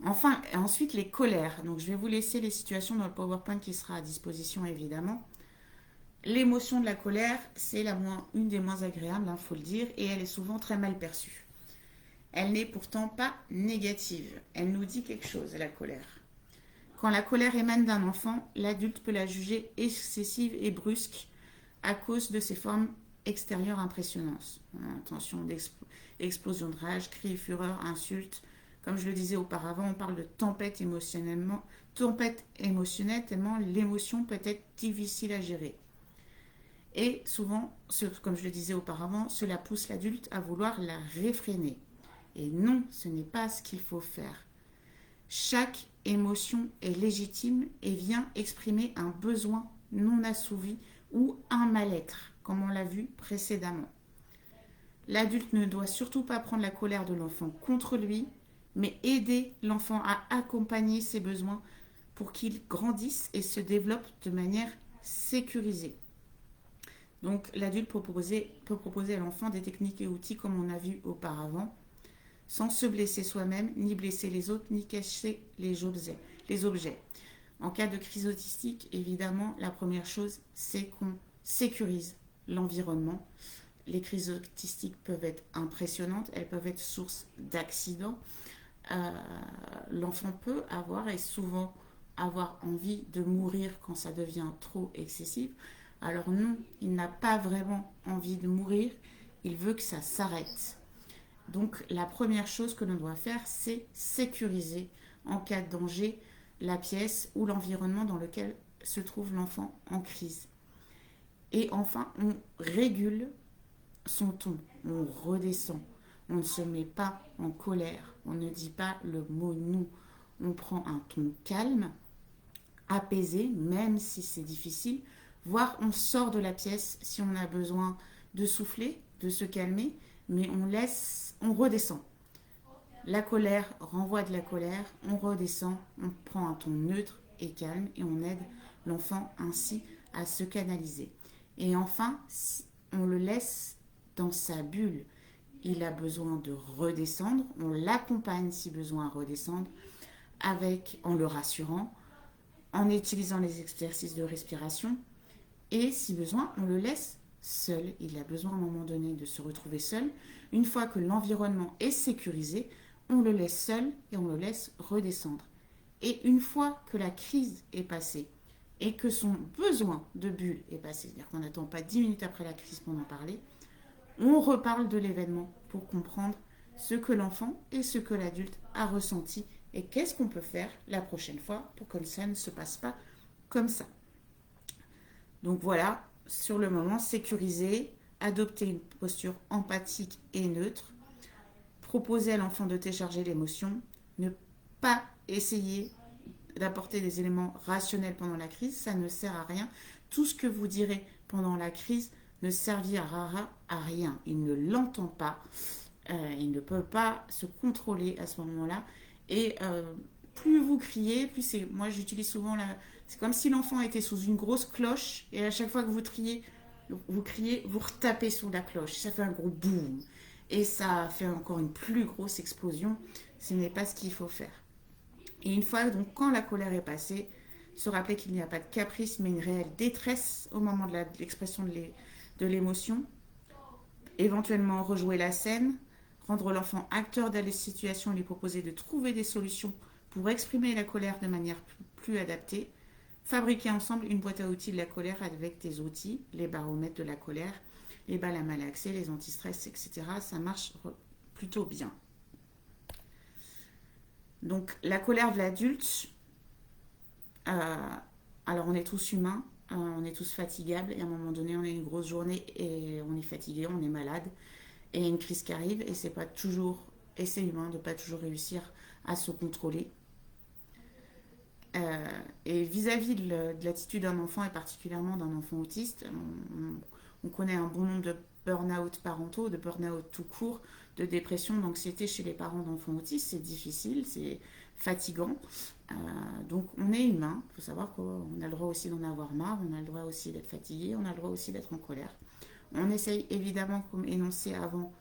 Enfin, ensuite les colères. Donc je vais vous laisser les situations dans le PowerPoint qui sera à disposition évidemment. L'émotion de la colère, c'est une des moins agréables, il faut le dire, et elle est souvent très mal perçue. Elle n'est pourtant pas négative. Elle nous dit quelque chose, la colère. Quand la colère émane d'un enfant, l'adulte peut la juger excessive et brusque à cause de ses formes extérieures impressionnantes. Attention, explosion de rage, cris, fureur, insultes. Comme je le disais auparavant, on parle de tempête émotionnelle tellement l'émotion peut être difficile à gérer. Et souvent, comme je le disais auparavant, cela pousse l'adulte à vouloir la réfréner. Et non, ce n'est pas ce qu'il faut faire. Chaque émotion est légitime et vient exprimer un besoin non assouvi ou un mal-être, comme on l'a vu précédemment. L'adulte ne doit surtout pas prendre la colère de l'enfant contre lui, mais aider l'enfant à accompagner ses besoins pour qu'il grandisse et se développe de manière sécurisée. Donc l'adulte peut proposer à l'enfant des techniques et outils comme on a vu auparavant, sans se blesser soi-même, ni blesser les autres, ni cacher les objets. En cas de crise autistique, évidemment, la première chose, c'est qu'on sécurise l'environnement. Les crises autistiques peuvent être impressionnantes, elles peuvent être source d'accidents. L'enfant peut avoir et souvent avoir envie de mourir quand ça devient trop excessif. Alors non, il n'a pas vraiment envie de mourir, il veut que ça s'arrête. Donc la première chose que l'on doit faire, c'est sécuriser en cas de danger la pièce ou l'environnement dans lequel se trouve l'enfant en crise. Et enfin, on régule son ton, on redescend. On ne se met pas en colère, on ne dit pas le mot non. On prend un ton calme, apaisé, même si c'est difficile, voire on sort de la pièce si on a besoin de souffler, de se calmer, mais on redescend. La colère renvoie de la colère, on redescend, on prend un ton neutre et calme et on aide l'enfant ainsi à se canaliser. Et enfin, on le laisse dans sa bulle. Il a besoin de redescendre, on l'accompagne si besoin à redescendre, en le rassurant, en utilisant les exercices de respiration, et si besoin, on le laisse seul. Il a besoin à un moment donné de se retrouver seul. Une fois que l'environnement est sécurisé, on le laisse seul et on le laisse redescendre. Et une fois que la crise est passée, et que son besoin de bulle est passé, c'est-à-dire qu'on n'attend pas 10 minutes après la crise pour en parler, on reparle de l'événement pour comprendre ce que l'enfant et ce que l'adulte a ressenti et qu'est-ce qu'on peut faire la prochaine fois pour que ça ne se passe pas comme ça. Donc voilà, sur le moment, sécuriser, adopter une posture empathique et neutre, proposer à l'enfant de télécharger l'émotion, ne pas essayer d'apporter des éléments rationnels pendant la crise, ça ne sert à rien. Tout ce que vous direz pendant la crise ne servira à rien. Il ne l'entend pas, il ne peut pas se contrôler à ce moment-là. Et plus vous criez, plus c'est... Moi, j'utilise souvent la... C'est comme si l'enfant était sous une grosse cloche et à chaque fois que vous criez, vous retapez sous la cloche. Ça fait un gros boum. Et ça fait encore une plus grosse explosion. Ce n'est pas ce qu'il faut faire. Et une fois, donc, quand la colère est passée, se rappeler qu'il n'y a pas de caprice, mais une réelle détresse au moment de l'expression de l'émotion. Éventuellement, rejouer la scène, rendre l'enfant acteur de la situation, lui proposer de trouver des solutions pour exprimer la colère de manière plus adaptée. Fabriquer ensemble une boîte à outils de la colère avec des outils, les baromètres de la colère, les balles à malaxer, les antistress, etc. Ça marche plutôt bien. Donc la colère de l'adulte, alors on est tous humains, on est tous fatigables et à un moment donné on a une grosse journée et on est fatigué, on est malade et il y a une crise qui arrive et c'est pas toujours, et c'est humain de pas toujours réussir à se contrôler. Et vis-à-vis de l'attitude d'un enfant et particulièrement d'un enfant autiste, on connaît un bon nombre de burn-out parentaux, de burn-out tout court, de dépression, d'anxiété chez les parents d'enfants autistes. C'est difficile, c'est fatigant. Donc on est humain, il faut savoir qu'on a le droit aussi d'en avoir marre, on a le droit aussi d'être fatigué, on a le droit aussi d'être en colère. On essaye évidemment, comme énoncé avant,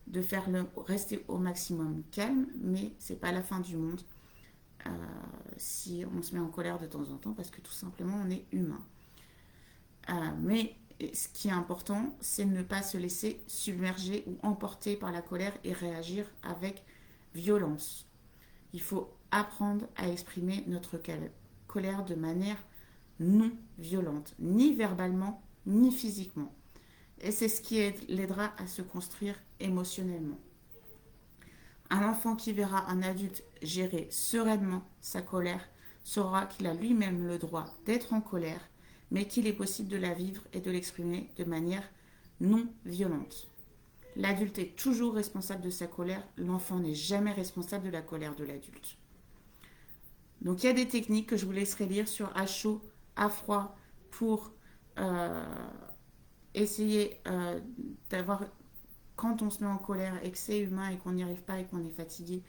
de faire rester au maximum calme, mais c'est pas la fin du monde euh, si on se met en colère de temps en temps parce que tout simplement on est humain. Mais ce qui est important, c'est de ne pas se laisser submerger ou emporter par la colère et réagir avec violence. Il faut apprendre à exprimer notre colère de manière non violente, ni verbalement, ni physiquement. Et c'est ce qui l'aidera à se construire émotionnellement. Un enfant qui verra un adulte gérer sereinement sa colère saura qu'il a lui-même le droit d'être en colère, mais qu'il est possible de la vivre et de l'exprimer de manière non violente. L'adulte est toujours responsable de sa colère, l'enfant n'est jamais responsable de la colère de l'adulte. Donc il y a des techniques que je vous laisserai lire sur à chaud, à froid, pour euh, essayer d'avoir, quand on se met en colère et que c'est humain et qu'on n'y arrive pas et qu'on est fatigué,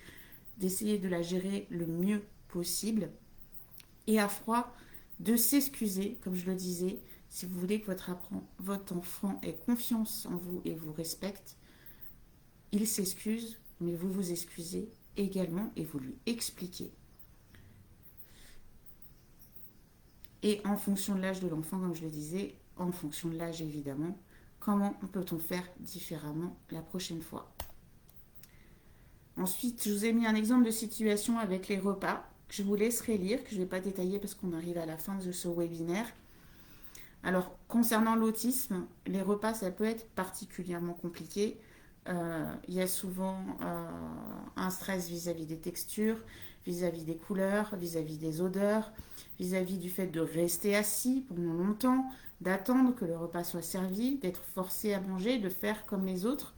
d'essayer de la gérer le mieux possible. Et à froid, de s'excuser, comme je le disais, si vous voulez que votre enfant ait confiance en vous et vous respecte, il s'excuse, mais vous vous excusez également et vous lui expliquez. Et en fonction de l'âge de l'enfant, comme je le disais, en fonction de l'âge évidemment, comment peut-on faire différemment la prochaine fois. Ensuite, je vous ai mis un exemple de situation avec les repas que je vous laisserai lire, que je ne vais pas détailler parce qu'on arrive à la fin de ce webinaire. Alors, concernant l'autisme, les repas, ça peut être particulièrement compliqué. Il y a souvent un stress vis-à-vis des textures, vis-à-vis des couleurs, vis-à-vis des odeurs, vis-à-vis du fait de rester assis pendant longtemps, d'attendre que le repas soit servi, d'être forcé à manger, de faire comme les autres.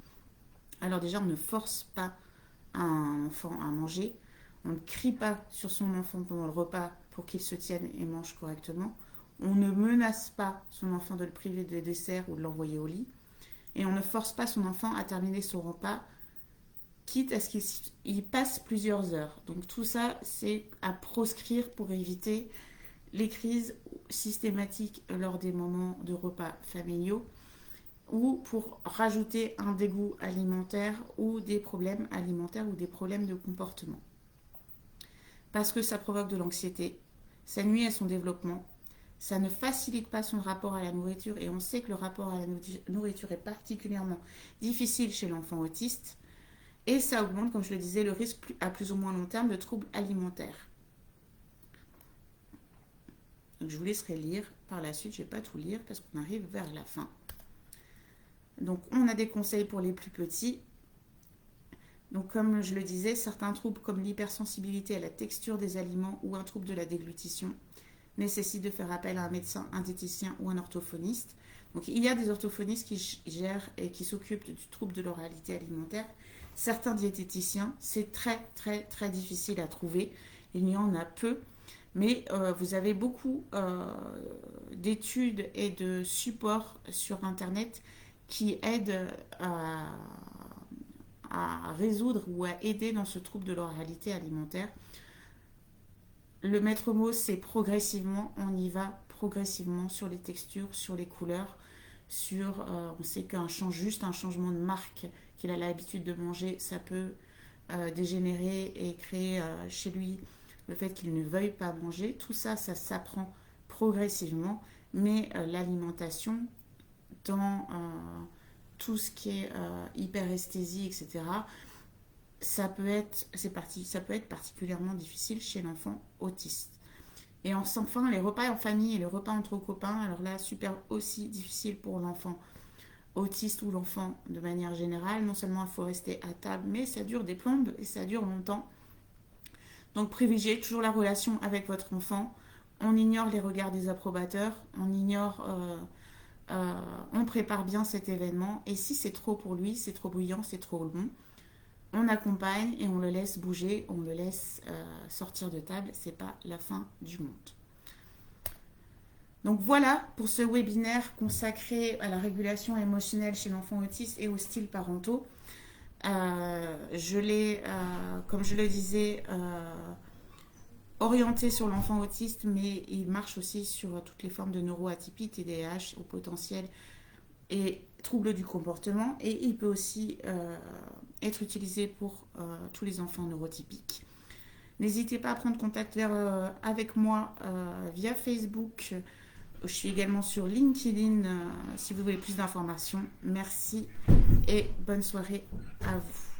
Alors déjà, on ne force pas un enfant à manger. On ne crie pas sur son enfant pendant le repas pour qu'il se tienne et mange correctement. On ne menace pas son enfant de le priver de dessert ou de l'envoyer au lit. Et on ne force pas son enfant à terminer son repas, quitte à ce qu'il passe plusieurs heures. Donc tout ça, c'est à proscrire pour éviter les crises systématiques lors des moments de repas familiaux ou pour rajouter un dégoût alimentaire ou des problèmes alimentaires ou des problèmes de comportement. Parce que ça provoque de l'anxiété, ça nuit à son développement, ça ne facilite pas son rapport à la nourriture et on sait que le rapport à la nourriture est particulièrement difficile chez l'enfant autiste et ça augmente, comme je le disais, le risque à plus ou moins long terme de troubles alimentaires. Donc je vous laisserai lire par la suite, je ne vais pas tout lire parce qu'on arrive vers la fin. Donc on a des conseils pour les plus petits. Donc comme je le disais, certains troubles comme l'hypersensibilité à la texture des aliments ou un trouble de la déglutition nécessitent de faire appel à un médecin, un diététicien ou un orthophoniste. Donc il y a des orthophonistes qui gèrent et qui s'occupent du trouble de l'oralité alimentaire. Certains diététiciens, c'est très très très difficile à trouver. Il y en a peu, mais vous avez beaucoup d'études et de supports sur Internet qui aident à résoudre ou à aider dans ce trouble de l'oralité alimentaire. Le maître mot, c'est progressivement, on y va progressivement sur les textures, sur les couleurs, on sait juste un changement de marque qu'il a l'habitude de manger, ça peut dégénérer et créer chez lui le fait qu'il ne veuille pas manger. Tout ça, ça s'apprend progressivement, mais l'alimentation, dans tout ce qui est hyperesthésie, etc., ça peut être particulièrement difficile chez l'enfant autiste. Et enfin, les repas en famille et les repas entre copains, alors là, super aussi difficile pour l'enfant autiste ou l'enfant de manière générale. Non seulement il faut rester à table, mais ça dure des plombes et ça dure longtemps. Donc privilégiez toujours la relation avec votre enfant. On ignore les regards des approbateurs, on prépare bien cet événement. Et si c'est trop pour lui, c'est trop bouillant, c'est trop long, on accompagne et on le laisse bouger, on le laisse sortir de table. C'est pas la fin du monde. Donc voilà pour ce webinaire consacré à la régulation émotionnelle chez l'enfant autiste et aux styles parentaux. Je l'ai, comme je le disais, orienté sur l'enfant autiste, mais il marche aussi sur toutes les formes de neuroatypie, TDAH au potentiel et troubles du comportement. Et il peut aussi être utilisé pour tous les enfants neurotypiques. N'hésitez pas à prendre contact avec moi via Facebook. Je suis également sur LinkedIn si vous voulez plus d'informations. Merci et bonne soirée à vous.